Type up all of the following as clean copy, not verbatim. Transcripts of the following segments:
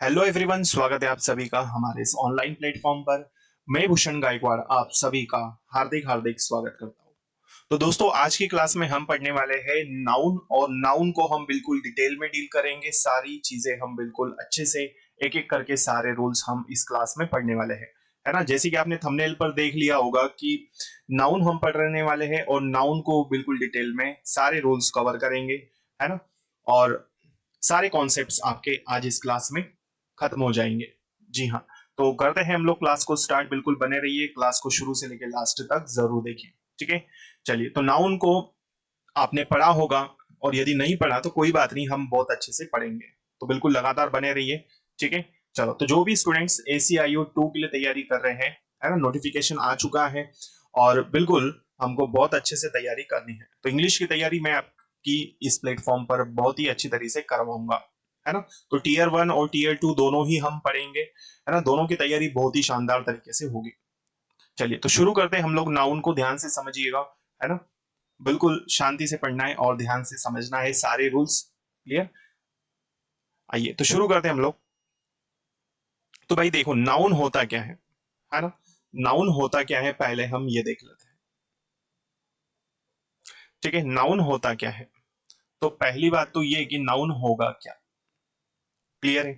Hello everyone, स्वागत है आप सभी का हमारे इस ऑनलाइन प्लेटफॉर्म पर। मैं भूषण गायकवाड़ आप सभी का हार्दिक हार्दिक स्वागत करता हूँ। तो दोस्तों, आज की क्लास में हम पढ़ने वाले हैं नाउन, और नाउन को हम बिल्कुल डिटेल में डील करेंगे। सारी चीजें हम बिल्कुल अच्छे से एक एक करके सारे रूल्स हम इस क्लास में पढ़ने वाले हैं, है ना। जैसे कि आपने थंबनेल पर देख लिया होगा कि नाउन हम पढ़ने वाले हैं, और नाउन को बिल्कुल डिटेल में सारे रूल्स कवर करेंगे, है ना। और सारे कॉन्सेप्ट्स आपके आज इस क्लास में खत्म हो जाएंगे। जी हाँ, तो करते हैं हम लोग क्लास को स्टार्ट। बिल्कुल बने रहिए, क्लास को शुरू से लेकर लास्ट तक जरूर देखिए, ठीक है। चलिए, तो नाउन को आपने पढ़ा होगा, और यदि नहीं पढ़ा तो कोई बात नहीं, हम बहुत अच्छे से पढ़ेंगे। तो बिल्कुल लगातार बने रहिए, ठीक है। चलो, तो जो भी स्टूडेंट्स ACIU 2 के लिए तैयारी कर रहे हैं, है ना, नोटिफिकेशन आ चुका है, और बिल्कुल हमको बहुत अच्छे से तैयारी करनी है। तो इंग्लिश की तैयारी मैं आपकी इस प्लेटफॉर्म पर बहुत ही अच्छी तरीके से करवाऊंगा, है ना। तो Tier 1 और Tier 2 दोनों ही हम पढ़ेंगे, है ना। दोनों की तैयारी बहुत ही शानदार तरीके से होगी। चलिए, तो शुरू करते हैं हम लोग। नाउन को ध्यान से समझिएगा, है ना। बिल्कुल शांति से पढ़ना है और ध्यान से समझना है सारे रूल्स। क्लियर? आइए, तो शुरू करते हैं हम लोग। तो भाई देखो, नाउन होता क्या है ना। नाउन होता क्या है, पहले हम ये देख लेते हैं, ठीक है। नाउन होता क्या है, तो पहली बात तो ये कि नाउन होगा क्या। क्लियर है?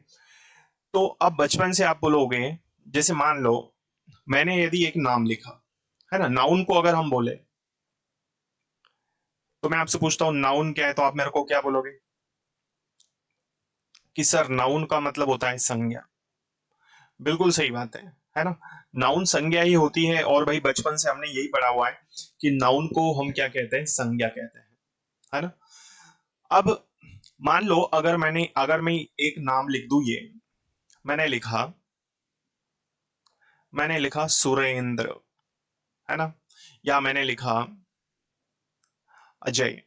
तो अब बचपन से आप बोलोगे, जैसे मान लो मैंने यदि एक नाम लिखा, है ना, नाउन को अगर हम बोले, तो मैं आपसे पूछता हूं नाउन क्या है, तो आप मेरे को क्या बोलोगे कि सर नाउन का मतलब होता है संज्ञा। बिल्कुल सही बात है ना। नाउन संज्ञा ही होती है, और भाई बचपन से हमने यही पढ़ा हुआ है कि नाउन को हम क्या कहते हैं, संज्ञा कहते हैं, है ना। अब मान लो अगर मैं एक नाम लिख दूं, ये मैंने लिखा मैंने लिखा सुरेंद्र, है ना, या मैंने लिखा अजय,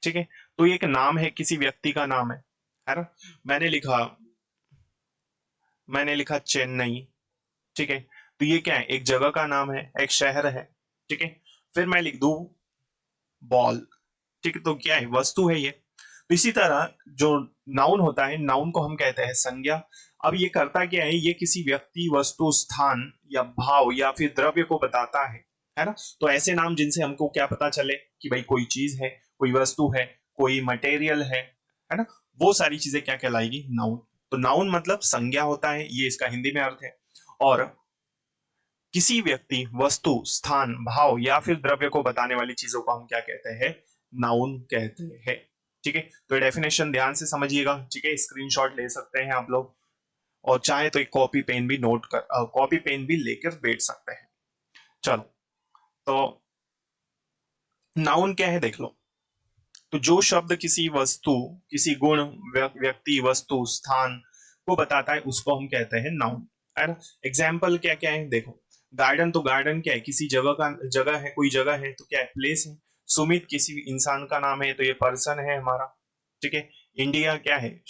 ठीक है। तो ये एक नाम है, किसी व्यक्ति का नाम है ना। मैंने लिखा मैंने लिखा चेन्नई, ठीक है। तो ये क्या है, एक जगह का नाम है, एक शहर है, ठीक है। फिर मैं लिख दूं बॉल, ठीक है, तो क्या है, वस्तु है ये। तो इसी तरह जो नाउन होता है, नाउन को हम कहते हैं संज्ञा। अब ये करता क्या है, ये किसी व्यक्ति, वस्तु, स्थान या भाव या फिर द्रव्य को बताता है ना। तो ऐसे नाम जिनसे हमको क्या पता चले कि भाई कोई चीज है, कोई वस्तु है, कोई मटेरियल है ना, वो सारी चीजें क्या कहलाएगी, नाउन। तो नाउन मतलब संज्ञा होता है, ये इसका हिंदी में अर्थ है। और किसी व्यक्ति, वस्तु, स्थान, भाव या फिर द्रव्य को बताने वाली चीजों को हम क्या कहते हैं, नाउन कहते हैं, ठीक है। तो डेफिनेशन ध्यान से समझिएगा, ठीक है। स्क्रीनशॉट ले सकते हैं आप लोग, और चाहे तो एक कॉपी पेन भी लेकर बैठ सकते हैं। चलो, तो नाउन क्या है देख लो। तो जो शब्द किसी वस्तु, किसी गुण, व्यक्ति, वस्तु, स्थान को बताता है, उसको हम कहते हैं नाउन, है ना। एग्जाम्पल क्या क्या है देखो। गार्डन, तो गार्डन क्या है, किसी जगह है, कोई जगह है, तो क्या है, प्लेस है। सुमित किसी इंसान का नाम है, तो ये पर्सन है हमारा, ठीक है। इंडिया क्या है,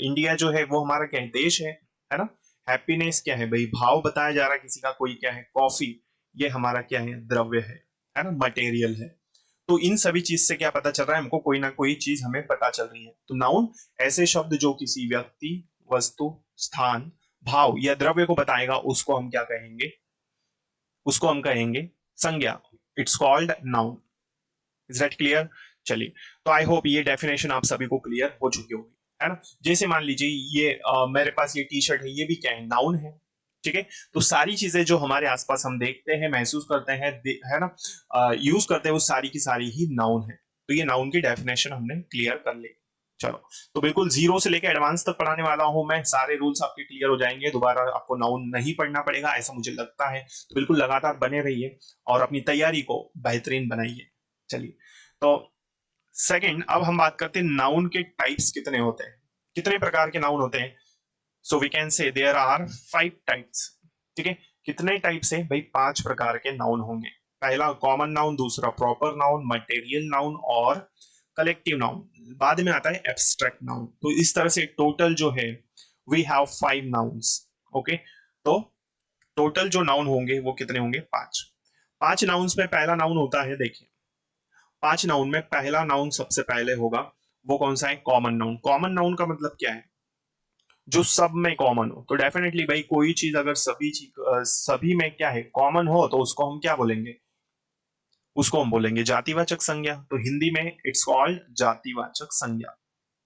इंडिया जो है वो हमारा क्या है, देश है ना। हैप्पीनेस क्या है भाई, भाव बताया जा रहा है किसी का, कोई क्या है, कॉफी, ये हमारा क्या है, द्रव्य है ना, मटेरियल है। तो इन सभी चीज से क्या पता चल रहा है हमको, कोई ना कोई चीज हमें पता चल रही है। तो नाउन ऐसे शब्द जो किसी व्यक्ति, वस्तु, स्थान, भाव या द्रव्य को बताएगा, उसको हम कहेंगे संज्ञा। It's called noun. Is that clear? चलिए, तो आई होप ये डेफिनेशन आप सभी को क्लियर हो चुकी होगी, है ना। जैसे मान लीजिए ये मेरे पास ये टी शर्ट है, ये भी क्या है, नाउन है, ठीक है। तो सारी चीजें जो हमारे आसपास हम देखते हैं, महसूस करते हैं, है ना, यूज करते हैं, वो सारी की सारी ही नाउन है। तो ये नाउन की डेफिनेशन हमने क्लियर कर ली। चलो, तो बिल्कुल जीरो से लेकर एडवांस तक पढ़ाने वाला हूं मैं, सारे रूल्स आपके क्लियर हो जाएंगे, दोबारा आपको नाउन नहीं पढ़ना पड़ेगा, ऐसा मुझे लगता है। तो बिल्कुल लगातार बने रहिए और अपनी तैयारी को बेहतरीन बनाइए। चलिए, तो सेकंड, अब हम बात करते हैं नाउन के टाइप्स कितने होते हैं, कितने प्रकार के नाउन होते हैं। So we can say there are 5 types, ठीक है। कितने टाइप्स है भाई, 5 प्रकार के नाउन होंगे। पहला कॉमन नाउन, दूसरा प्रॉपर नाउन, मटेरियल नाउन और कलेक्टिव नाउन। बाद में आता है एब्स्ट्रैक्ट नाउन। तो इस तरह से टोटल जो है, वी हैव 5 नाउन्स। ओके, तो टोटल जो नाउन होंगे वो कितने होंगे, 5। 5 नाउन्स में पहला नाउन होता है, देखिए 5 नाउन में पहला नाउन सबसे पहले होगा, वो कौन सा है, कॉमन नाउन। कॉमन नाउन का मतलब क्या है, जो सब में कॉमन हो। तो डेफिनेटली भाई कोई चीज अगर सभी में क्या है कॉमन हो तो उसको हम क्या बोलेंगे, उसको हम बोलेंगे जातिवाचक संज्ञा। तो हिंदी में इट्स कॉल्ड जातिवाचक संज्ञा,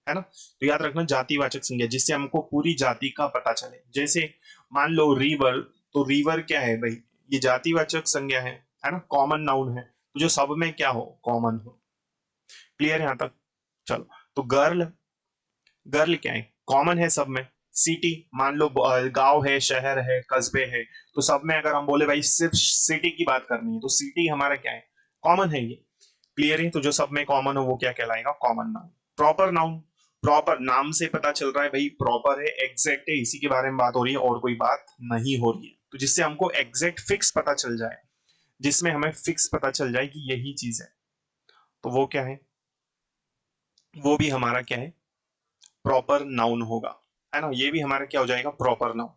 है ना। तो याद रखना जातिवाचक संज्ञा, जिससे हमको पूरी जाति का पता चले। जैसे मान लो रिवर, तो रिवर क्या है भाई, ये जातिवाचक संज्ञा है ना, कॉमन नाउन है। तो जो सब में क्या हो, कॉमन हो। क्लियर है यहाँ तक। चलो, तो गर्ल, गर्ल क्या है, कॉमन है सब में। सिटी, मान लो गांव है, शहर है, कस्बे है, तो सब में अगर हम बोले भाई सिर्फ सिटी की बात करनी है तो सिटी हमारा क्या है, कॉमन है ये। क्लियर है। तो जो सब में कॉमन हो वो क्या कहलाएगा, common noun. Proper noun, proper नाम से पता चल रहा है भाई प्रॉपर है, एग्जैक्ट है, इसी के बारे में बात हो रही है और कोई बात नहीं हो रही है। तो जिससे हमको एग्जैक्ट फिक्स पता चल जाए, जिसमें हमें फिक्स पता चल जाए कि यही चीज है, तो वो क्या है, वो भी हमारा क्या है, प्रॉपर नाउन होगा, है ना। ये भी हमारा क्या हो जाएगा, प्रॉपर नाउन।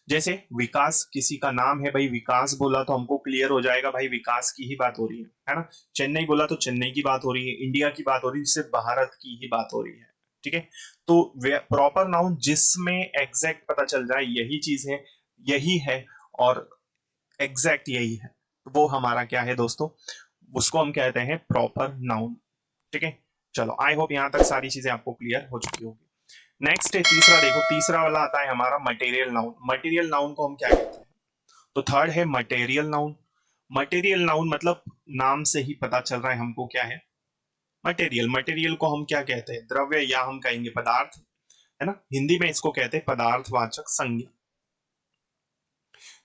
जैसे विकास, किसी का नाम है भाई विकास, बोला तो हमको क्लियर हो जाएगा भाई विकास की ही बात हो रही है ना। चेन्नई बोला तो चेन्नई की बात हो रही है, इंडिया की बात हो रही है, सिर्फ भारत की ही बात हो रही है। ठीक है। तो प्रॉपर नाउन जिसमें एग्जैक्ट पता चल जाए यही चीज है, यही है, और एग्जैक्ट यही है, वो हमारा क्या है दोस्तों, उसको हम कहते हैं प्रॉपर नाउन। ठीक है। चलो, आई होप यहां तक सारी चीजें आपको क्लियर हो चुकी होगी। नेक्स्ट है तीसरा, देखो तीसरा वाला आता है हमारा मटेरियल नाउन। मटेरियल नाउन को हम क्या कहते हैं, तो थर्ड है मटेरियल नाउन। मटेरियल नाउन मतलब नाम से ही पता चल रहा है हमको क्या है, मटेरियल। मटेरियल को हम क्या कहते हैं, द्रव्य, या हम कहेंगे पदार्थ, है ना। हिंदी में इसको कहते हैं पदार्थवाचक संज्ञा।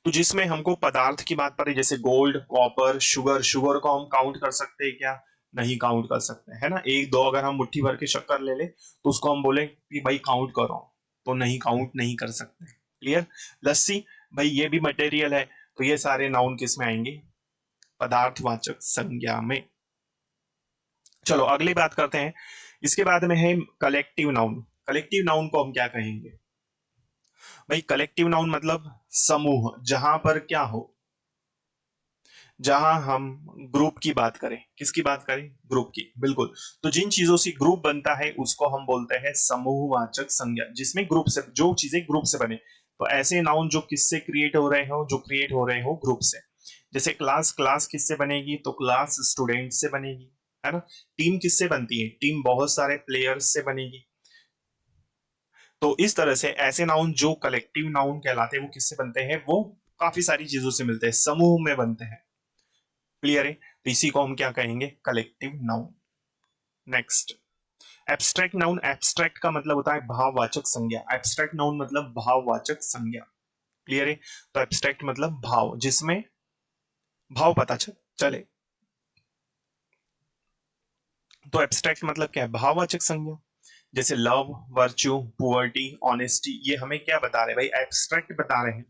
तो जिसमें हमको पदार्थ की बात पड़े, जैसे गोल्ड, कॉपर, शुगर। शुगर को हम काउंट कर सकते हैं क्या, नहीं काउंट कर सकते, है ना। एक दो अगर हम मुट्ठी भर के शक्कर ले ले तो उसको हम बोले कि भाई काउंट करो, तो नहीं, काउंट नहीं कर सकते। क्लियर। लस्सी, भाई ये भी मटेरियल है। तो ये सारे नाउन किस में आएंगे, पदार्थवाचक संज्ञा में। चलो अगली बात करते हैं। इसके बाद में है कलेक्टिव नाउन। कलेक्टिव नाउन को हम क्या कहेंगे भाई, कलेक्टिव नाउन मतलब समूह, जहां पर क्या हो, जहां हम ग्रुप की बात करें। किसकी बात करें, ग्रुप की, बिल्कुल। तो जिन चीजों से ग्रुप बनता है उसको हम बोलते हैं समूहवाचक संज्ञा, जिसमें ग्रुप से, जो चीजें ग्रुप से बने। तो ऐसे नाउन जो किससे क्रिएट हो रहे हो, जो क्रिएट हो रहे हो ग्रुप से। जैसे क्लास, क्लास किससे बनेगी, तो क्लास स्टूडेंट से बनेगी, है ना। टीम किससे बनती है, टीम बहुत सारे प्लेयर्स से बनेगी। तो इस तरह से ऐसे नाउन जो कलेक्टिव नाउन कहलाते हैं वो किससे बनते हैं, वो काफी सारी चीजों से मिलते हैं, समूह में बनते हैं। क्लियर है। तो इसी को हम क्या कहेंगे, collective noun. Next, abstract noun. Abstract का मतलब होता है भाववाचक संज्ञा। एब्स्ट्रैक्ट नाउन मतलब भाववाचक संज्ञा। क्लियर है। तो एब्स्ट्रैक्ट मतलब भाव, जिसमें भाव पता चले। तो एब्स्ट्रैक्ट मतलब क्या है, भाववाचक संज्ञा। जैसे लव, वर्च्यू, पुअर्टी, ऑनेस्टी, ये हमें क्या बता रहे हैं भाई, एब्स्ट्रैक्ट बता रहे हैं।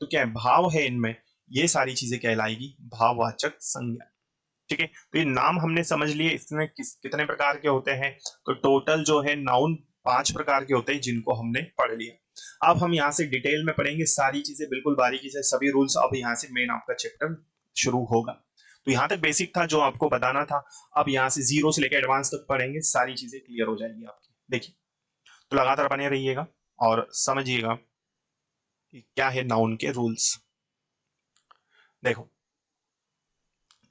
तो क्या है, भाव है इनमें, ये सारी चीजें कहलाएगी भाववाचक संज्ञा। ठीक है। तो ये नाम हमने समझ लिए, इसमें कितने प्रकार के होते हैं। तो टोटल जो है नाउन 5 प्रकार के होते हैं, जिनको हमने पढ़ लिया। अब हम यहाँ से डिटेल में पढ़ेंगे सारी चीजें, बिल्कुल बारीकी से सभी रूल्स। अब यहाँ से मेन आपका चैप्टर शुरू होगा। तो यहाँ तक बेसिक था जो आपको बताना था। अब यहाँ से जीरो से लेकर एडवांस तक पढ़ेंगे, सारी चीजें क्लियर हो जाएगी आपकी। देखिए, तो लगातार बने रहिएगा और समझिएगा कि क्या है नाउन के रूल्स। देखो,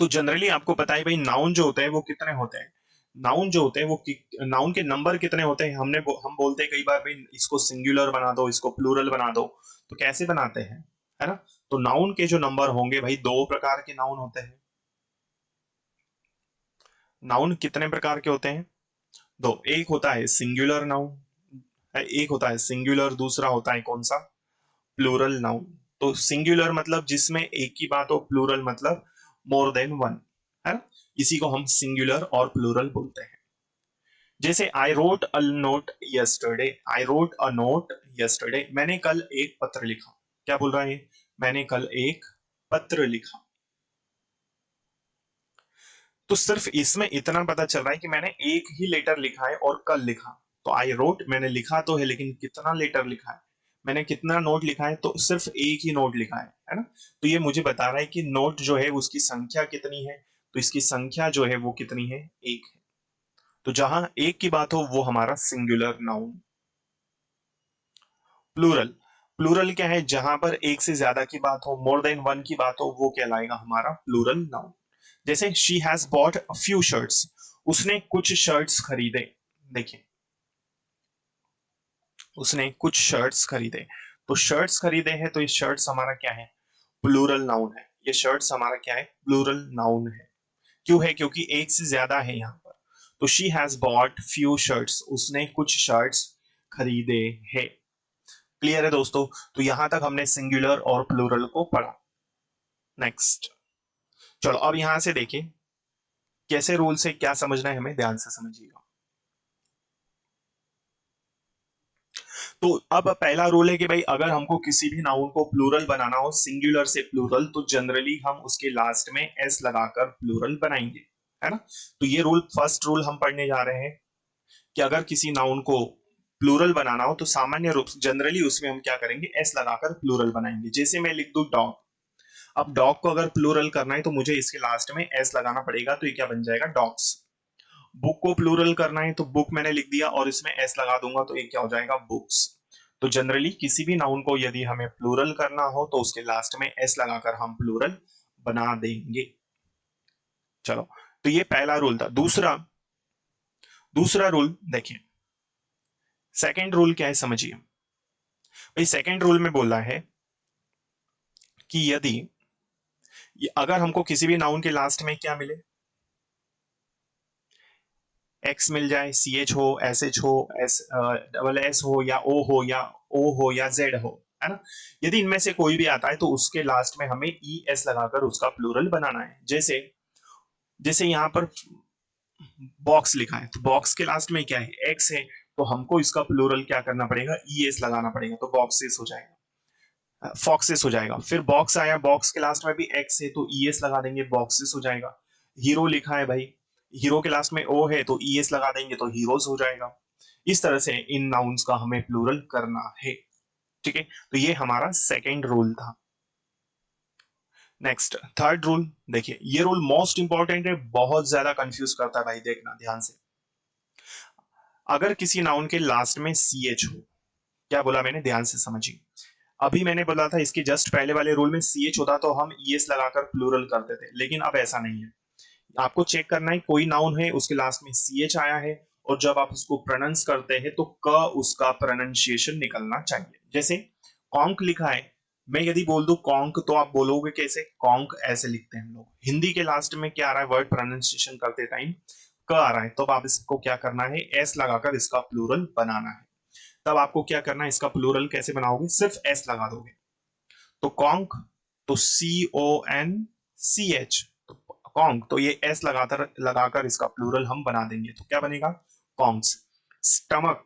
तो जनरली आपको पता है भाई नाउन जो होते हैं वो कितने होते हैं। नाउन जो होते हैं वो नाउन के नंबर कितने होते हैं, हम बोलते हैं कई बार भाई इसको सिंगुलर बना दो, इसको प्लूरल बना दो। तो कैसे बनाते हैं, है ना। तो नाउन के जो नंबर होंगे भाई, 2 प्रकार के नाउन होते हैं। नाउन कितने प्रकार के होते हैं, दो। एक होता है सिंगुलर नाउन, एक होता है सिंगुलर, दूसरा होता है कौन सा, प्लूरल नाउन। तो सिंगुलर मतलब जिसमें एक की बात हो, प्लूरल मतलब मोर देन वन, है ना। इसी को हम सिंगुलर और प्लूरल बोलते हैं। जैसे I wrote a note yesterday, I wrote a note yesterday, मैंने कल एक पत्र लिखा। क्या बोल रहा है, मैंने कल एक पत्र लिखा। तो सिर्फ इसमें इतना पता चल रहा है कि मैंने एक ही लेटर लिखा है और कल लिखा। तो आई रोट, मैंने लिखा तो है, लेकिन कितना लेटर लिखा है, मैंने कितना नोट लिखा है, तो सिर्फ एक ही नोट लिखा है ना। तो ये मुझे बता रहा है कि नोट जो है उसकी संख्या कितनी है। तो इसकी संख्या जो है वो कितनी है, एक है। तो जहां एक की बात हो वो हमारा सिंगुलर नाउन। प्लूरल, प्लूरल क्या है, जहां पर एक से ज्यादा की बात हो, मोर देन वन की बात हो, वो कहलाएगा हमारा प्लूरल नाउन। जैसे she has bought a few shirts, उसने कुछ शर्ट्स खरीदे। देखिए, उसने कुछ शर्ट्स खरीदे, तो शर्ट्स खरीदे हैं, तो ये शर्ट्स हमारा क्या है, प्लूरल नाउन है। ये शर्ट्स हमारा क्या है, प्लूरल नाउन है। क्यों है, क्योंकि एक से ज्यादा है यहाँ पर। तो she has bot few shirts, उसने कुछ शर्ट्स खरीदे हैं। क्लियर है दोस्तों? तो यहां तक हमने सिंगुलर और प्लूरल को पढ़ा। नेक्स्ट, चलो अब यहां से देखिए कैसे रूल से क्या समझना है हमें, ध्यान से समझिएगा। तो अब पहला रूल है कि भाई अगर हमको किसी भी नाउन को प्लूरल बनाना हो, सिंगुलर से प्लूरल, तो जनरली हम उसके लास्ट में एस लगाकर प्लूरल बनाएंगे, है ना। तो ये रूल, फर्स्ट रूल हम पढ़ने जा रहे हैं कि अगर किसी नाउन को प्लूरल बनाना हो तो सामान्य रूप से जनरली उसमें हम क्या करेंगे, एस लगाकर प्लूरल बनाएंगे। जैसे मैं लिख दूं डॉग, अब डॉग को अगर प्लूरल करना है तो मुझे इसके लास्ट में एस लगाना पड़ेगा, तो ये क्या बन जाएगा, डॉग्स। बुक को प्लूरल करना है तो बुक मैंने लिख दिया और इसमें एस लगा दूंगा, तो ये क्या हो जाएगा, बुक्स। तो जनरली किसी भी नाउन को यदि हमें प्लूरल करना हो तो उसके लास्ट में एस लगाकर हम प्लूरल बना देंगे। चलो, तो ये पहला रूल था। दूसरा, दूसरा रूल देखिए, सेकंड रूल क्या है समझिए। भाई सेकंड रूल में बोला है कि यदि अगर हमको किसी भी नाउन के लास्ट में क्या मिले, एक्स मिल जाए, सी एच हो, एस एच हो, एस डबल एस हो, या ओ हो, या ओ हो, या जेड हो, है ना। यदि इनमें से कोई भी आता है तो उसके लास्ट में हमें ई एस लगाकर उसका प्लूरल बनाना है। जैसे, जैसे यहां पर बॉक्स लिखा है, तो बॉक्स के लास्ट में क्या है, एक्स है, तो हमको इसका प्लूरल क्या करना पड़ेगा, ई एस लगाना पड़ेगा, तो बॉक्सेस हो जाएगा, फॉक्सेस हो जाएगा। फिर बॉक्स आया, बॉक्स के लास्ट में भी एक्स है, तो ई एस लगा देंगे, बॉक्सेस हो जाएगा। हीरो लिखा है भाई, हीरो के लास्ट में ओ है, तो ई एस लगा देंगे, तो हीरोज हो जाएगा। इस तरह से इन नाउन्स का हमें प्लूरल करना है। ठीक है, तो ये हमारा सेकेंड रूल था। नेक्स्ट, थर्ड रूल देखिए, ये रूल मोस्ट इंपॉर्टेंट है, बहुत ज्यादा कंफ्यूज करता है भाई, देखना ध्यान से। अगर किसी नाउन के लास्ट में सी एच हो, क्या बोला मैंने, ध्यान से समझिए। अभी मैंने बोला था इसके जस्ट पहले वाले रूल में सी एच होता तो हम ई एस लगाकर प्लूरल करते थे, लेकिन अब ऐसा नहीं है। आपको चेक करना है, कोई नाउन है उसके लास्ट में सी एच आया है, और जब आप उसको प्रोनाउंस करते हैं तो क उसका प्रोनाउंसिएशन निकलना चाहिए। जैसे कॉन्क लिखा है, मैं यदि बोल दूं कॉन्क, तो आप बोलोगे कैसे, कॉन्क ऐसे लिखते हैं हम लोग। हिंदी के लास्ट में क्या आ रहा है, वर्ड प्रोनाउंसिएशन करते टाइम क आ रहा है, तो आप इसको क्या करना है, एस लगाकर इसका प्लूरल बनाना है। तब आपको क्या करना है, इसका प्लूरल कैसे बनाओगे, सिर्फ एस लगा दोगे, तो कॉन्क, तो सी ओ एन सी एच, तो कॉन्क, तो ये एस लगाकर लगाकर इसका प्लूरल हम बना देंगे, तो क्या बनेगा, कॉन्क्स। स्टमक,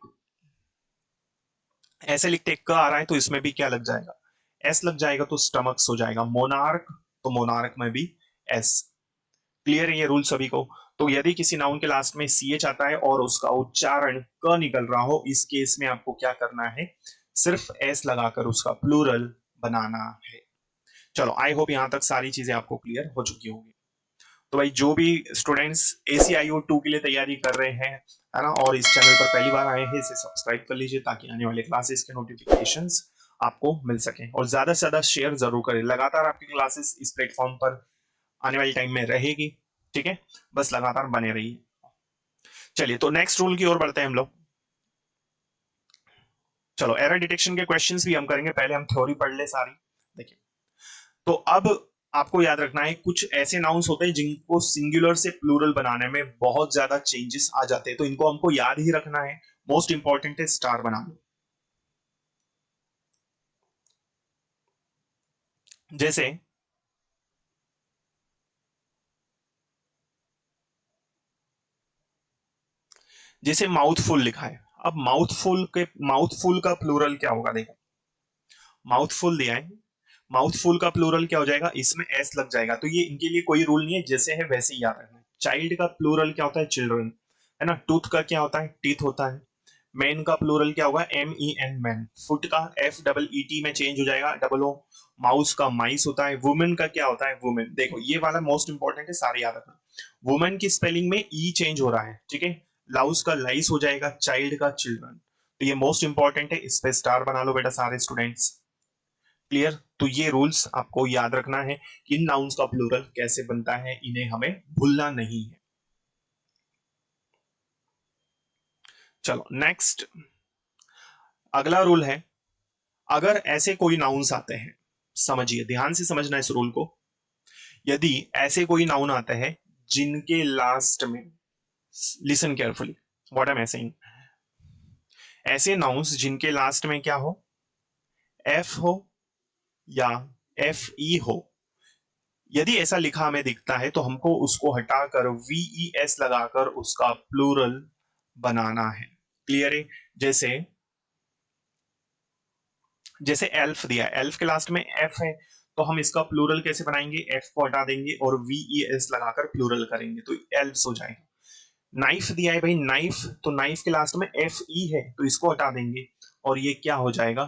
ऐसे लिखते क आ रहा है तो इसमें भी क्या लग जाएगा, एस लग जाएगा, तो स्टमक्स हो जाएगा। मोनार्क, तो मोनार्क में भी एस। क्लियर है ये रूल सभी को? तो यदि किसी नाउन के लास्ट में सी एच आता है और उसका उच्चारण क निकल रहा हो, इस केस में आपको क्या करना है, सिर्फ एस लगाकर उसका प्लूरल बनाना है। चलो, आई होप यहां तक सारी चीजें आपको क्लियर हो चुकी होंगी। तो भाई जो भी स्टूडेंट्स ACIO 2 के लिए तैयारी कर रहे हैं, है ना, और इस चैनल पर पहली बार आए हैं, इसे सब्सक्राइब कर लीजिए ताकि आने वाले क्लासेस के नोटिफिकेशंस आपको मिल सके, और ज्यादा से ज्यादा शेयर जरूर करें। लगातार आपकी क्लासेस इस प्लेटफॉर्म पर आने वाले टाइम में रहेगी। ठीक है, बस लगातार बने रहिए। चलिए, तो नेक्स्ट रूल की ओर बढ़ते हैं हम लोग। चलो, एरर डिटेक्शन के क्वेश्चंस भी हम करेंगे, पहले हम थ्योरी पढ़ ले सारी। देखिए, तो अब आपको याद रखना है, कुछ ऐसे नाउन्स होते हैं जिनको सिंगुलर से प्लूरल बनाने में बहुत ज्यादा चेंजेस आ जाते हैं, तो इनको हमको याद ही रखना है। मोस्ट इंपॉर्टेंट है, स्टार बना लो। जैसे, जैसे माउथफुल लिखा है, अब माउथफुल का प्लूरल क्या होगा, देखो, माउथफुल दिया है, माउथफुल का प्लूरल क्या हो जाएगा, इसमें एस लग जाएगा, तो ये इनके लिए कोई रूल नहीं है, जैसे है वैसे ही याद रखना है। चाइल्ड का प्लूरल क्या होता है, चिल्ड्रन, है ना। टूथ का क्या होता है, टीथ होता है। मैन का प्लूरल क्या होगा, MEN, मैन। फुट का FEET में चेंज हो जाएगा, डबल ओ। माउस का माइस होता है। वुमेन का क्या होता है, वुमेन। देखो, ये वाला मोस्ट इंपॉर्टेंट है, सारे याद रखना। वुमेन की स्पेलिंग में ई चेंज हो रहा है, ठीक है। लाउस का लाइस हो जाएगा, चाइल्ड का चिल्ड्रन। तो ये मोस्ट इंपॉर्टेंट है, इस पे स्टार बना लो बेटा सारे स्टूडेंट्स। क्लियर? तो ये रूल्स आपको याद रखना है कि नाउन्स का प्लूरल कैसे बनता है, इन्हें हमें भूलना नहीं है। चलो नेक्स्ट, अगला रूल है, अगर ऐसे कोई नाउन्स आते हैं, समझिए ध्यान से समझना इस रूल को, यदि ऐसे कोई नाउन आते हैं जिनके लास्ट में, listen carefully what I am saying, ऐसे नाउन्स जिनके लास्ट में क्या हो, एफ हो या एफ ई हो, यदि ऐसा लिखा हमें दिखता है तो हमको उसको हटाकर वी एस लगाकर उसका प्लूरल बनाना है। क्लियर है? जैसे जैसे एल्फ दिया है, एल्फ के लास्ट में एफ है, तो हम इसका प्लूरल कैसे बनाएंगे, एफ को हटा देंगे और वी एस लगाकर प्लूरल करेंगे तो एल्फ हो जाएगा। नाइफ दिया है भाई, नाइफ, तो नाइफ के लास्ट में एफ ई है तो इसको हटा देंगे और ये क्या हो जाएगा,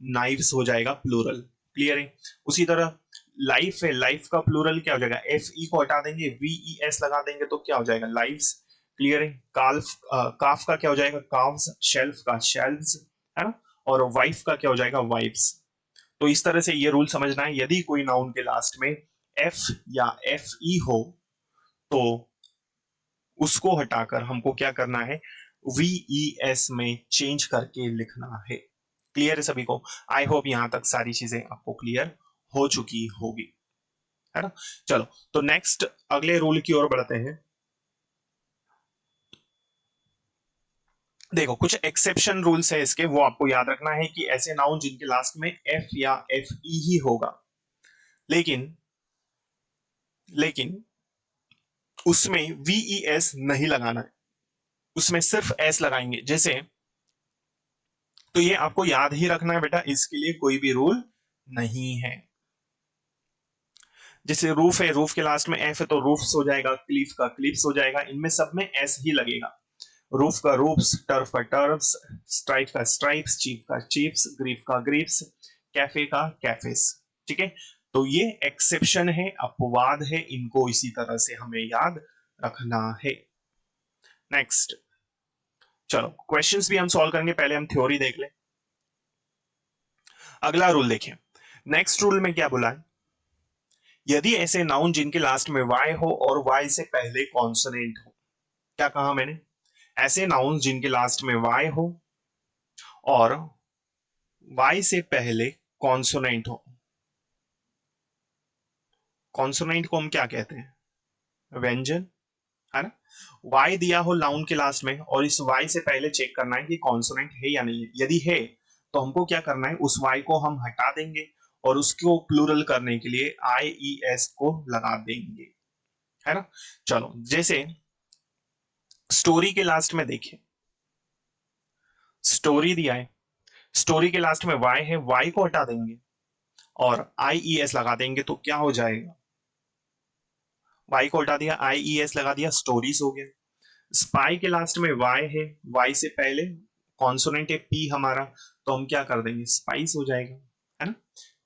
नाइफ्स हो जाएगा प्लूरल। क्लियर है? उसी तरह लाइफ है, लाइफ का प्लूरल क्या हो जाएगा, एफ ई को हटा देंगे वी ई एस लगा देंगे तो क्या हो जाएगा, लाइफ्स। क्लियर है? काल्फ, काफ का क्या हो जाएगा, काफ्स, शेल्फ का शेल्व्स, है ना, और वाइफ का क्या हो जाएगा, वाइफ्स। तो इस तरह से ये रूल समझना है, यदि कोई नाउन के लास्ट में एफ या एफ ई हो तो उसको हटाकर हमको क्या करना है, वी एस में चेंज करके लिखना है। क्लियर है सभी को? आई होप यहां तक सारी चीजें आपको क्लियर हो चुकी होगी, है ना। चलो तो नेक्स्ट अगले रूल की ओर बढ़ते हैं। देखो कुछ एक्सेप्शन रूल्स है इसके, वो आपको याद रखना है कि ऐसे नाउन जिनके लास्ट में एफ या एफ ई ही होगा, लेकिन लेकिन उसमें वी एस नहीं लगाना है, उसमें सिर्फ एस लगाएंगे। जैसे, तो ये आपको याद ही रखना है बेटा, इसके लिए कोई भी रूल नहीं है। जैसे रूफ है, रूफ के लास्ट में एफ है तो रूफ्स हो जाएगा, क्लिफ का क्लिफ्स हो जाएगा, इनमें सब में एस ही लगेगा। रूफ का रूफ्स, टर्फ का टर्फ्स, स्ट्राइप का स्ट्राइप्स, चीफ का चीफ्स, ग्रीफ का ग्रीफ्स, कैफे का कैफेस। ठीक है? तो ये एक्सेप्शन है, अपवाद है, इनको इसी तरह से हमें याद रखना है। नेक्स्ट, चलो क्वेश्चंस भी हम सॉल्व करेंगे, पहले हम थ्योरी देख लें। अगला रूल देखें, नेक्स्ट रूल में क्या बोला है, यदि ऐसे नाउन जिनके लास्ट में वाई हो और वाई से पहले कॉन्सोनेंट हो, क्या कहा मैंने, ऐसे नाउन जिनके लास्ट में वाई हो और वाई से पहले कॉन्सोनेंट हो, कॉन्सोनेंट को हम क्या कहते हैं, व्यंजन, है ना। वाई दिया हो नाउन के लास्ट में और इस वाई से पहले चेक करना है कि कॉन्सोनेंट है या नहीं है, यदि है तो हमको क्या करना है, उस वाई को हम हटा देंगे और उसको प्लूरल करने के लिए आई ई एस को लगा देंगे, है ना। चलो जैसे स्टोरी के लास्ट में देखिए, स्टोरी दिया है, स्टोरी के लास्ट में वाई है, वाई को हटा देंगे और आई ई एस लगा देंगे तो क्या हो जाएगा, वाई को हटा दिया, आई ई एस लगा दिया, स्टोरीज हो गया। स्पाई के लास्ट में वाई है, वाई से पहले कॉन्सोनेंट है पी हमारा, तो हम क्या कर देंगे, स्पाइस हो जाएगा, है ना।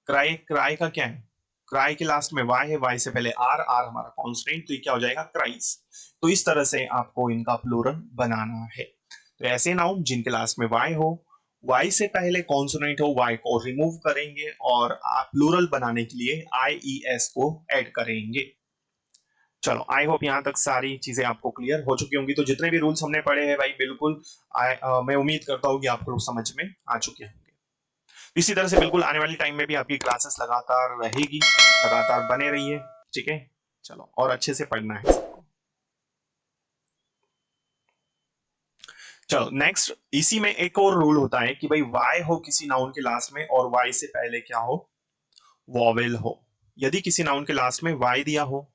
क्राई, क्राई का क्या है, क्राई के लास्ट में वाई है, वाई से पहले आर, आर हमारा कॉन्सोनेंट, तो ये क्या हो जाएगा, क्राइस। तो इस तरह से आपको इनका प्लूरल बनाना है। तो ऐसे नाउन जिनके लास्ट में वाई हो, वाई से पहले कॉन्सोनेंट हो, वाई को रिमूव करेंगे और आप प्लूरल बनाने के लिए आई ई एस को ऐड करेंगे। चलो आई होप यहां तक सारी चीजें आपको क्लियर हो चुकी होंगी। तो जितने भी रूल्स हमने पढ़े हैं भाई बिल्कुल मैं उम्मीद करता हूँ कि आप लोग समझ में आ चुके होंगे। इसी तरह से बिल्कुल आने वाले टाइम में भी आपकी क्लासेस लगातार रहेगी, लगातार बने रहिए। ठीक है, चलो और अच्छे से पढ़ना है सबको। चलो नेक्स्ट, इसी में एक और रूल होता है कि भाई वाई हो किसी नाउन के लास्ट में और वाई से पहले क्या हो, वॉवेल हो। यदि किसी नाउन के लास्ट में वाई दिया हो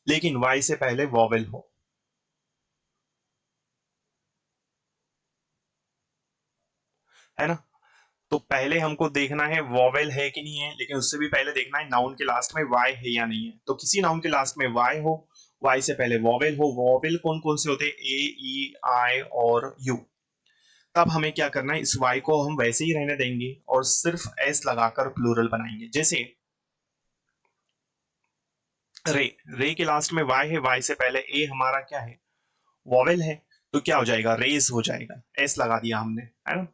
लेकिन वाई से पहले वॉवेल हो, है ना, तो पहले हमको देखना है वॉवेल है कि नहीं है, लेकिन उससे भी पहले देखना है नाउन के लास्ट में वाई है या नहीं है। तो किसी नाउन के लास्ट में वाई हो, वाई से पहले वॉवेल हो, वॉवेल कौन कौन से होते हैं, ए ई आई और यू, तब हमें क्या करना है, इस वाई को हम वैसे ही रहने देंगे और सिर्फ एस लगाकर प्लूरल बनाएंगे। जैसे रे, रे के लास्ट में वाई है, वाई से पहले ए हमारा क्या है, वॉवेल है, तो क्या हो जाएगा, रेज हो जाएगा, एस लगा दिया हमने, है ना।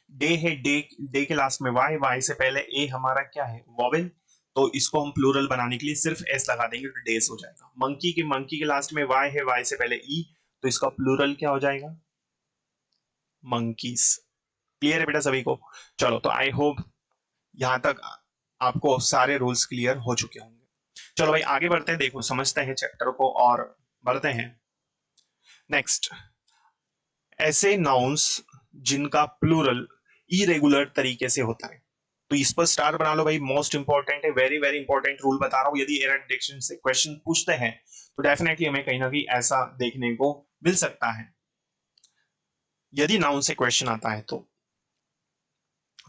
डे है, डे के लास्ट में वाई, वाई से पहले ए हमारा क्या है, वॉवेल, तो इसको हम प्लूरल बनाने के लिए सिर्फ एस लगा देंगे तो डेज हो जाएगा। मंकी के लास्ट में वाई है, वाई से पहले ई, तो इसका प्लूरल क्या हो जाएगा, मंकीज। क्लियर है बेटा सभी को? चलो, तो आई होप यहां तक आपको सारे रूल्स क्लियर हो चुके होंगे। चलो भाई आगे बढ़ते हैं, देखो समझते हैं चैप्टर को और बढ़ते हैं। नेक्स्ट, ऐसे नाउन्स जिनका प्लूरल इरेगुलर तरीके से होता है, तो इस पर स्टार बना लो भाई, मोस्ट इंपॉर्टेंट है, वेरी वेरी इंपॉर्टेंट रूल बता रहा हूं। यदि एरर डिक्शन से क्वेश्चन पूछते हैं तो डेफिनेटली हमें कहीं ना कहीं ऐसा देखने को मिल सकता है यदि नाउन से क्वेश्चन आता है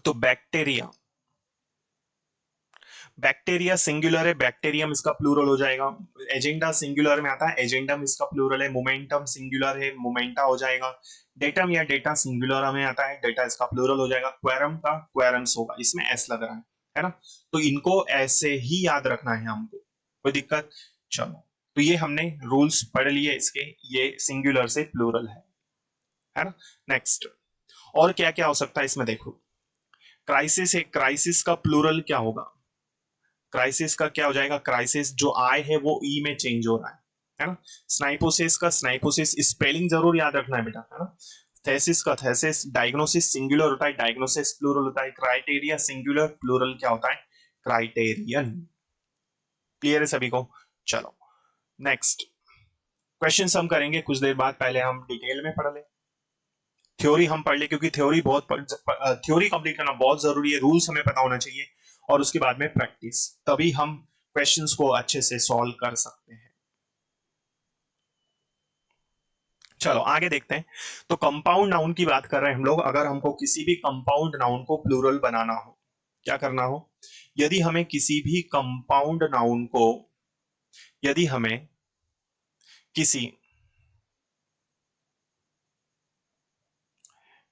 तो बैक्टीरिया, बैक्टीरिया सिंगुलर है, बैक्टीरियम इसका प्लूरल हो जाएगा। एजेंडा सिंगुलर में आता है, एजेंडम इसका प्लूरल है। मोमेंटम सिंगुलर है, मोमेंटा हो जाएगा। डेटम या डेटा सिंगुलर में आता है, डेटा इसका प्लूरल हो जाएगा। क्वेरम का क्वेरम्स होगा, इसमें एस लग रहा है ना? तो इनको ऐसे ही याद रखना है हमको, कोई दिक्कत? चलो, तो ये हमने रूल्स पढ़ लिए इसके, ये सिंगुलर से प्लूरल है ना? नेक्स्ट, और क्या क्या हो सकता है इसमें देखो, क्राइसिस है, क्राइसिस का प्लूरल क्या होगा, क्राइसिस का क्या हो जाएगा, क्राइसिस जो आई है वो ई में चेंज हो रहा है ना? स्नाइपोसिस का स्नाइपोसिस, स्पेलिंग जरूर याद रखना है बेटा, है ना? थेसिस का थेसिस, डायग्नोसिस सिंगुलर होता है, डायग्नोसिस प्लूरल होता है। क्राइटेरिया सिंगुलर, प्लूरल क्या होता है, क्राइटेरियन। क्लियर है सभी को? चलो नेक्स्ट क्वेश्चन हम करेंगे कुछ देर बाद, पहले हम डिटेल में पढ़ ले, थ्योरी हम पढ़ ले, क्योंकि थ्योरी थ्योरी कंप्लीट करना बहुत जरूरी है, रूल्स हमें पता होना चाहिए, और उसके बाद में प्रैक्टिस, तभी हम क्वेश्चंस को अच्छे से सॉल्व कर सकते हैं। चलो आगे देखते हैं। तो कंपाउंड नाउन की बात कर रहे हैं हम लोग। अगर हमको किसी भी कंपाउंड नाउन को प्लूरल बनाना हो, क्या करना हो, यदि हमें किसी भी कंपाउंड नाउन को, यदि हमें किसी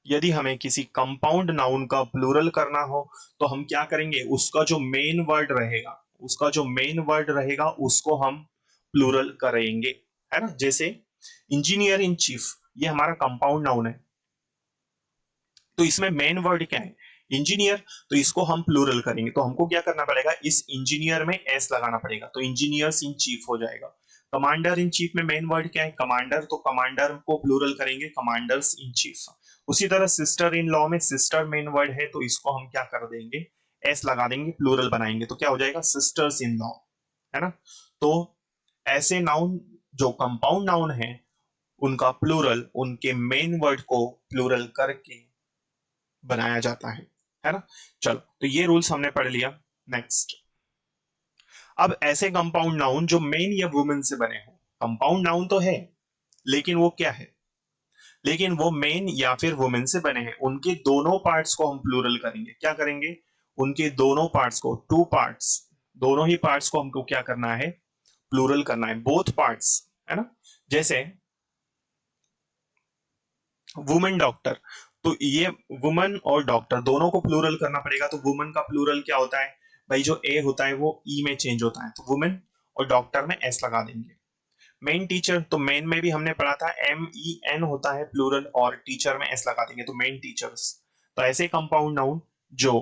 यदि हमें किसी कंपाउंड नाउन का प्लूरल करना हो तो हम क्या करेंगे, उसका जो मेन वर्ड रहेगा, उसका जो मेन वर्ड रहेगा उसको हम प्लूरल करेंगे, है ना? जैसे इंजीनियर इन चीफ, ये हमारा कंपाउंड नाउन है, तो इसमें मेन वर्ड क्या है, इंजीनियर, तो इसको हम प्लूरल करेंगे, तो हमको क्या करना पड़ेगा, इस इंजीनियर में एस लगाना पड़ेगा, तो इंजीनियर्स इन चीफ हो जाएगा। कमांडर इन चीफ में मेन वर्ड क्या है, कमांडर, तो कमांडर को प्लूरल करेंगे, कमांडर्स इन चीफ। उसी तरह सिस्टर इन लॉ में सिस्टर मेन वर्ड है, तो इसको हम क्या कर देंगे, एस लगा देंगे, प्लूरल बनाएंगे, तो क्या हो जाएगा, सिस्टर्स इन लॉ, है ना? तो ऐसे नाउन जो कंपाउंड नाउन है उनका प्लूरल उनके मेन वर्ड को प्लूरल करके बनाया जाता है ना? चलो, तो ये रूल्स हमने पढ़ लिया। नेक्स्ट, अब ऐसे कंपाउंड नाउन जो मेन या वुमेन से बने हो, कंपाउंड नाउन तो है लेकिन वो क्या है, लेकिन वो मेन या फिर वुमेन से बने हैं, उनके दोनों पार्ट्स को हम प्लूरल करेंगे। क्या करेंगे, उनके दोनों पार्ट्स को, टू पार्ट्स, दोनों ही पार्ट्स को हमको क्या करना है, प्लूरल करना है, बोथ पार्ट्स, है ना? जैसे वुमेन डॉक्टर, तो ये वुमन और डॉक्टर दोनों को प्लूरल करना पड़ेगा, तो वुमन का प्लूरल क्या होता है भाई, जो ए होता है वो ई में चेंज होता है, तो वुमेन, और डॉक्टर में एस लगा देंगे। मेन टीचर, तो मेन में भी हमने पढ़ा था एम ई एन होता है प्लूरल, और टीचर में एस लगा देंगे, तो मेन टीचर्स। तो ऐसे कंपाउंड नाउन जो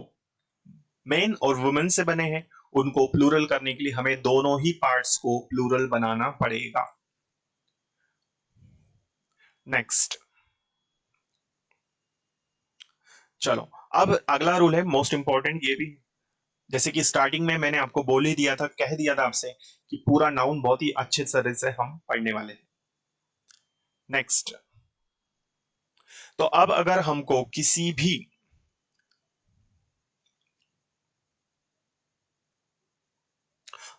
मेन और वुमेन से बने हैं उनको प्लूरल करने के लिए हमें दोनों ही पार्ट्स को प्लूरल बनाना पड़ेगा। नेक्स्ट, चलो अब अगला रूल है मोस्ट इंपॉर्टेंट, ये भी जैसे कि स्टार्टिंग में मैंने आपको बोल ही दिया था, कह दिया था आपसे कि पूरा नाउन बहुत ही अच्छे तरह से हम पढ़ने वाले हैं। नेक्स्ट, तो अब अगर हमको किसी भी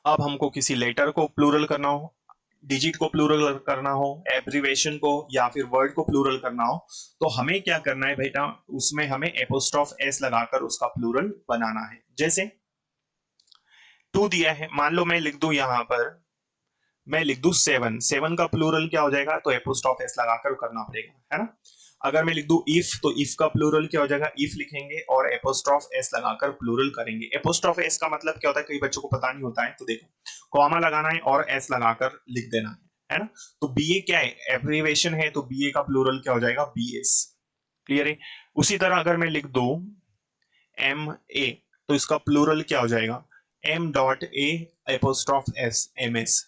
अब हमको किसी लेटर को प्लूरल करना हो, डिजिट को प्लूरल करना हो, एब्रीवेशन को या फिर वर्ड को प्लूरल करना हो, तो हमें क्या करना है बेटा, उसमें हमें एपोस्ट्रोफ एस लगाकर उसका प्लूरल बनाना है। जैसे टू दिया है, मान लो मैं लिख दूं यहां पर, मैं लिख दूं सेवन, सेवन का प्लूरल क्या हो जाएगा, तो एपोस्ट्रोफ एस लगाकर करना पड़ेगा, है ना? अगर मैं लिख दूं इफ, तो इफ का प्लूरल क्या हो जाएगा, इफ लिखेंगे और एपोस्ट्रोफ एस लगाकर प्लूरल करेंगे। एपोस्ट्रोफ एस का मतलब क्या होता है, कई बच्चों को पता नहीं होता है, तो देखो कॉमा लगाना है और एस लगाकर लिख देना है ना? तो बीए क्या है, एब्रीवेशन है, तो बीए का प्लूरल क्या हो जाएगा, बीएस। क्लियर है? उसी तरह अगर मैं लिख दूं एम ए, तो इसका प्लूरल क्या हो जाएगा? M dot A apostrophe S, M S.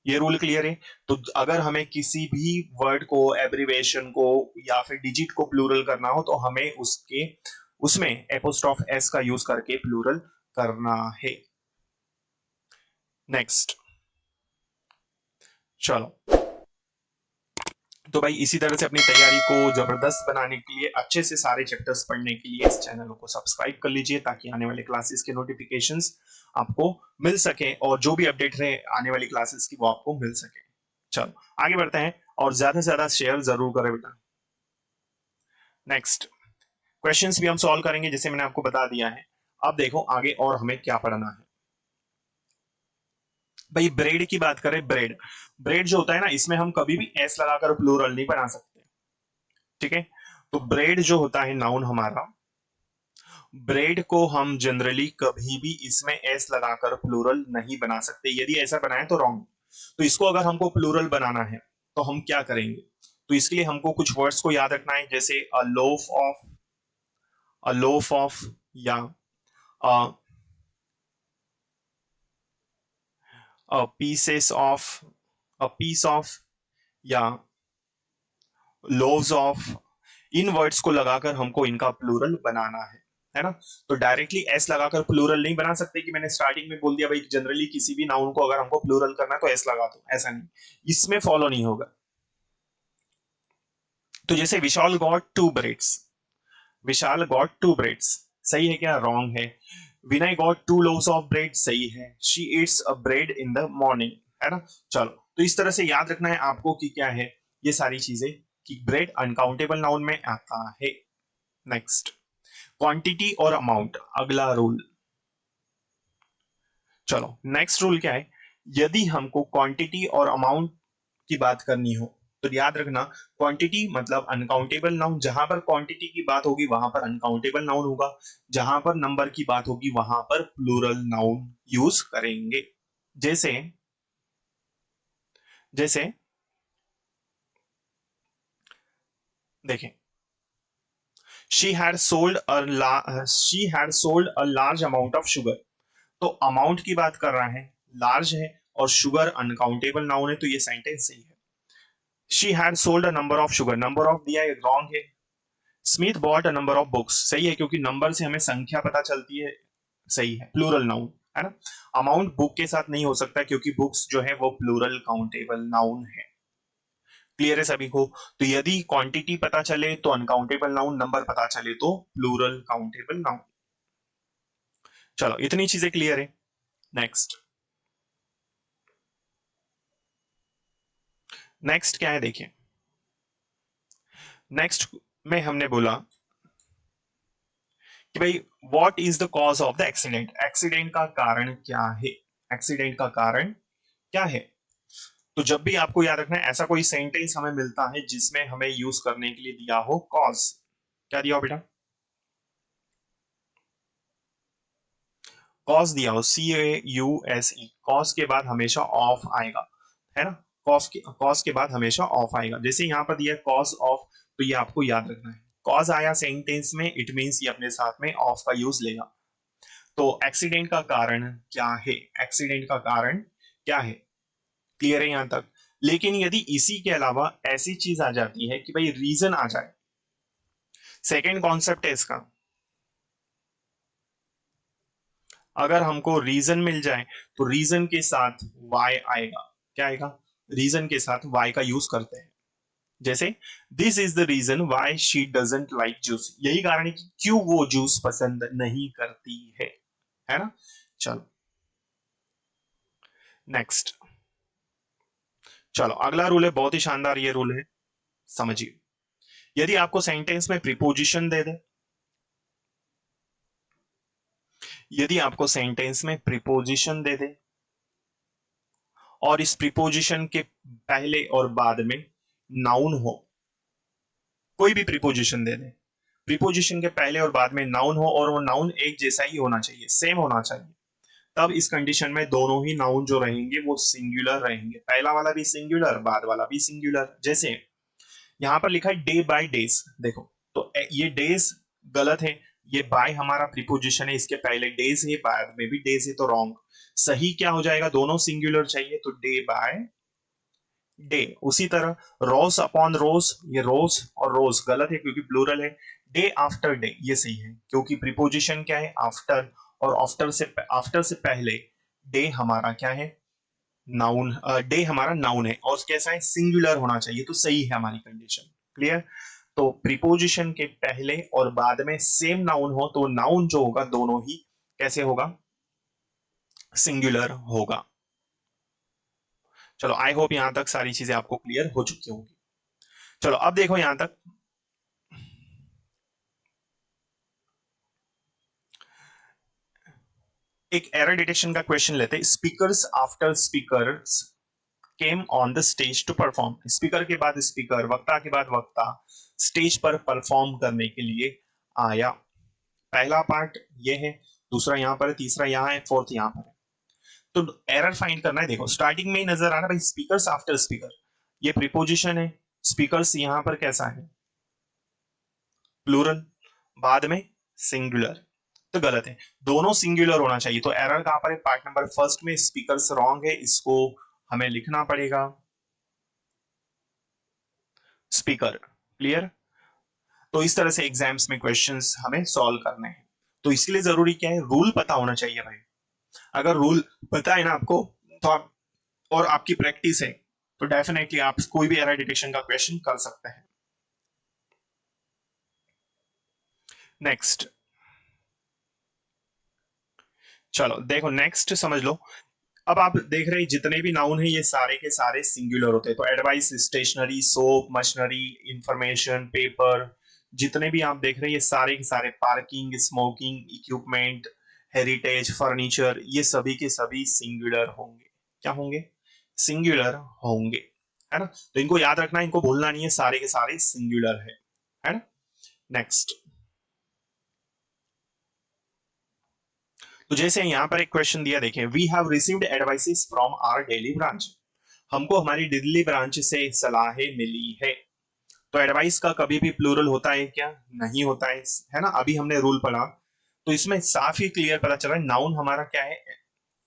ये रूल क्लियर है? तो अगर हमें किसी भी वर्ड को, एब्रिवेशन को या फिर डिजिट को प्लूरल करना हो, तो हमें उसके उसमें एपोस्ट्रॉफ एस का यूज करके प्लूरल करना है। नेक्स्ट, चलो। तो भाई इसी तरह से अपनी तैयारी को जबरदस्त बनाने के लिए, अच्छे से सारे चैप्टर्स पढ़ने के लिए इस चैनल को सब्सक्राइब कर लीजिए, ताकि आने वाले क्लासेस के नोटिफिकेशंस आपको मिल सके और जो भी अपडेट रहे आने वाली क्लासेस की वो आपको मिल सके। चलो आगे बढ़ते हैं, और ज्यादा से ज्यादा शेयर जरूर करें बेटा। नेक्स्ट, क्वेश्चंस भी हम सॉल्व करेंगे जैसे मैंने आपको बता दिया है। अब देखो आगे और हमें क्या पढ़ना है। भाई ब्रेड की बात करें, ब्रेड ब्रेड जो होता है ना, इसमें हम कभी भी एस लगाकर प्लूरल नहीं बना सकते, ठीक है? तो ब्रेड जो होता है नाउन हमारा, ब्रेड को हम जनरली कभी भी इसमें एस लगाकर प्लूरल नहीं बना सकते। यदि ऐसा बनाए तो रॉन्ग। तो इसको अगर हमको प्लूरल बनाना है तो हम क्या करेंगे? तो इसके लिए हमको कुछ वर्ड्स को याद रखना है, जैसे अ लोफ ऑफ, या pieces of, a piece of, या लोव्स ऑफ। इन वर्ड्स को लगाकर हमको इनका प्लूरल बनाना है ना? तो डायरेक्टली एस लगाकर प्लूरल नहीं बना सकते कि मैंने स्टार्टिंग में बोल दिया भाई जनरली किसी भी नाउन को अगर हमको प्लूरल करना है तो एस लगा दो, ऐसा नहीं, इसमें फॉलो नहीं होगा। तो जैसे Vishal got two breads, Vishal got two breads सही है क्या? रॉन्ग है। Vinay got two loaves of bread सही है। She eats a bread in the morning, है ना? चलो, तो इस तरह से याद रखना है आपको कि क्या है ये सारी चीजें, कि ब्रेड अनकाउंटेबल नाउन में आता है। नेक्स्ट, क्वांटिटी और अमाउंट, अगला रूल। चलो नेक्स्ट रूल क्या है? यदि हमको क्वांटिटी और अमाउंट की बात करनी हो तो याद रखना, क्वांटिटी मतलब अनकाउंटेबल नाउन, जहां पर क्वांटिटी की बात होगी वहां पर अनकाउंटेबल नाउन होगा, जहां पर नंबर की बात होगी वहां पर प्लूरल नाउन यूज करेंगे। जैसे जैसे देखें, she had sold she had sold a large amount of sugar. तो अमाउंट की बात कर रहा है, लार्ज है, और शुगर अनकाउंटेबल नाउन है, तो ये सेंटेंस सही है। She had sold a number of sugar, number of दिया है, रॉन्ग है। Smith bought a number of books सही है, क्योंकि नंबर से हमें संख्या पता चलती है, सही है, प्लूरल नाउन है ना? अमाउंट बुक के साथ नहीं हो सकता, क्योंकि बुक्स जो है वो प्लूरल काउंटेबल नाउन है। क्लियर है सभी को? तो यदि क्वांटिटी पता चले तो अनकाउंटेबल नाउन, नंबर पता चले तो प्लूरल काउंटेबल नाउन। चलो इतनी चीजें क्लियर है। नेक्स्ट, नेक्स्ट क्या है देखिए। नेक्स्ट में हमने बोला कि भाई what is the cause of the accident, accident का कारण क्या है? एक्सीडेंट का कारण क्या है? तो जब भी आपको याद रखना है, ऐसा कोई सेंटेंस हमें मिलता है जिसमें हमें यूज करने के लिए दिया हो कॉज। क्या दिया हो बेटा? कॉज दिया हो, CAUSE। कॉज के बाद हमेशा ऑफ आएगा, है ना? कॉज के बाद हमेशा ऑफ आएगा। जैसे यहाँ पर दिया है कॉज ऑफ, तो ये आपको याद रखना है। कॉज आया सेंटेंस में, इट मींस ये अपने साथ में ऑफ का यूज लेगा। तो एक्सीडेंट का कारण क्या है? एक्सीडेंट का कारण क्या है? क्लियर है यहां तक? लेकिन यदि इसी के अलावा ऐसी चीज आ जाती है कि भाई रीजन आ जाए, सेकेंड कॉन्सेप्ट है इसका, अगर हमको रीजन मिल जाए तो रीजन के साथ वाई आएगा। क्या आएगा? रीजन के साथ वाई का यूज करते हैं। जैसे this is the reason why she doesn't like juice, यही कारण है कि क्यों वो जूस पसंद नहीं करती है ना? चलो नेक्स्ट, चलो अगला रूल है, बहुत ही शानदार ये रूल है, समझिए। यदि आपको सेंटेंस में प्रीपोजिशन दे दे, यदि आपको सेंटेंस में प्रीपोजिशन दे दे और इस प्रीपोजिशन के पहले और बाद में नाउन हो, कोई भी प्रीपोजिशन दे दे, प्रीपोजिशन के पहले और बाद में नाउन हो, और वो नाउन एक जैसा ही होना चाहिए, सेम होना चाहिए, तब इस कंडीशन में दोनों ही नाउन जो रहेंगे वो सिंगुलर रहेंगे। पहला वाला भी सिंगुलर, बाद वाला भी सिंगुलर। जैसे यहां पर लिखा है डे बाय डेज, देखो, तो ये डेज गलत है, ये बाय हमारा प्रीपोजिशन है, इसके पहले डेज है, बाद में भी डेज है, तो रॉन्ग। सही क्या हो जाएगा, दोनों सिंगुलर चाहिए, तो डे बाय डे। उसी तरह रोज अपॉन रोज, ये रोज और रोज गलत है क्योंकि प्लूरल है। डे आफ्टर डे ये सही है क्योंकि प्रीपोजिशन क्या है, आफ्टर, और आफ्टर से पहले डे हमारा क्या है, नाउन। डे हमारा नाउन है और कैसा है, सिंगुलर होना चाहिए, तो सही है हमारी कंडीशन। क्लियर। तो प्रीपोजिशन के पहले और बाद में सेम नाउन हो तो नाउन जो होगा दोनों ही कैसे होगा, सिंगुलर होगा। चलो आई होप यहां तक सारी चीजें आपको क्लियर हो चुकी होंगी। चलो अब देखो यहां तक, एक एरर डिटेक्शन का क्वेश्चन लेते हैं। Speakers after speakers came on the stage to perform. Speaker के बाद स्पीकर, वक्ता के बाद वक्ता स्टेज पर परफॉर्म करने के लिए आया। पहला पार्ट ये है, दूसरा यहां पर है, तीसरा यहां है, फोर्थ यहां पर है। तो एरर फाइंड करना है। देखो स्टार्टिंग में ही नजर आ रहा है भाई, स्पीकर्स आफ्टर स्पीकर, ये प्रीपोजिशन है। स्पीकर्स यहां पर कैसा है, प्लूरल, बाद में सिंगुलर, तो गलत है, दोनों सिंगुलर होना चाहिए। तो एरर कहां पर है, पार्ट नंबर फर्स्ट में स्पीकर्स रॉन्ग है, इसको हमें लिखना पड़ेगा स्पीकर। क्लियर। तो इस तरह से एग्जाम्स में क्वेश्चंस हमें सॉल्व करने हैं। तो इसके लिए जरूरी क्या है, रूल पता होना चाहिए भाई। अगर रूल पता है ना आपको, तो आप और आपकी प्रैक्टिस है, तो डेफिनेटली आप कोई भी एरर डिटेक्शन का क्वेश्चन कर सकते हैं। नेक्स्ट, चलो देखो नेक्स्ट समझ लो। अब आप देख रहे हैं जितने भी नाउन है ये सारे के सारे सिंगुलर होते हैं। तो advice, stationery, soap, machinery, information, paper, जितने भी आप देख रहे हैं ये सारे के सारे, parking, smoking, equipment, heritage, furniture, ये सभी के सभी सिंगुलर होंगे। क्या होंगे, सिंगुलर होंगे, है ना। तो इनको याद रखना, इनको भूलना नहीं है, सारे के सारे सिंगुलर है ना। नेक्स्ट, तो जैसे यहां पर एक क्वेश्चन दिया, देखें, we have received advices from our Delhi branch. हमको हमारी दिल्ली ब्रांच से सलाहें मिली है। तो एडवाइस का कभी भी प्लूरल होता है क्या, नहीं होता है ना। अभी हमने रूल पढ़ा तो इसमें साफ ही क्लियर पता चला नाउन हमारा क्या है,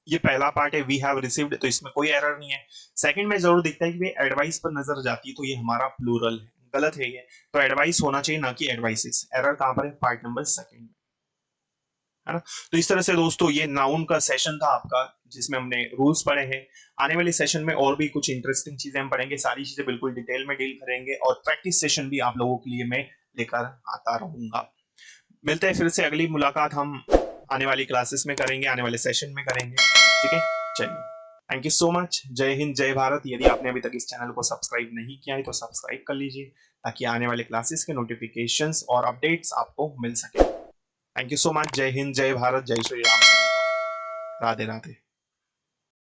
ये पहला पार्ट है, वी हैव रिसीव्ड, तो इसमें कोई एरर नहीं है। सेकंड में जरूर दिखता है कि एडवाइस पर नजर जाती है तो ये हमारा प्लूरल है, गलत है ये। तो एडवाइस होना चाहिए ना कि एडवाइसेस। एरर कहां पर है, पार्ट नंबर सेकंड में, है ना। तो इस तरह से दोस्तों ये नाउन का सेशन था आपका, जिसमें हमने रूल्स पढ़े हैं। आने वाले सेशन में और भी कुछ इंटरेस्टिंग चीजें हम पढ़ेंगे, सारी चीजें बिल्कुल डिटेल में डील करेंगे, और प्रैक्टिस सेशन भी आप लोगों के लिए मैं लेकर आता रहूंगा। मिलते हैं फिर से, अगली मुलाकात हम आने वाली क्लासेस में करेंगे, आने वाले सेशन में करेंगे। ठीक है, चलिए, थैंक यू सो मच। जय हिंद, जय भारत। यदि आपने अभी तक इस चैनल को सब्सक्राइब नहीं किया है तो सब्सक्राइब कर लीजिए, ताकि आने वाले क्लासेस के नोटिफिकेशंस और अपडेट्स आपको मिल सके। Thank you so much. जय हिंद, जय भारत, जय श्री राम। राधे राधे।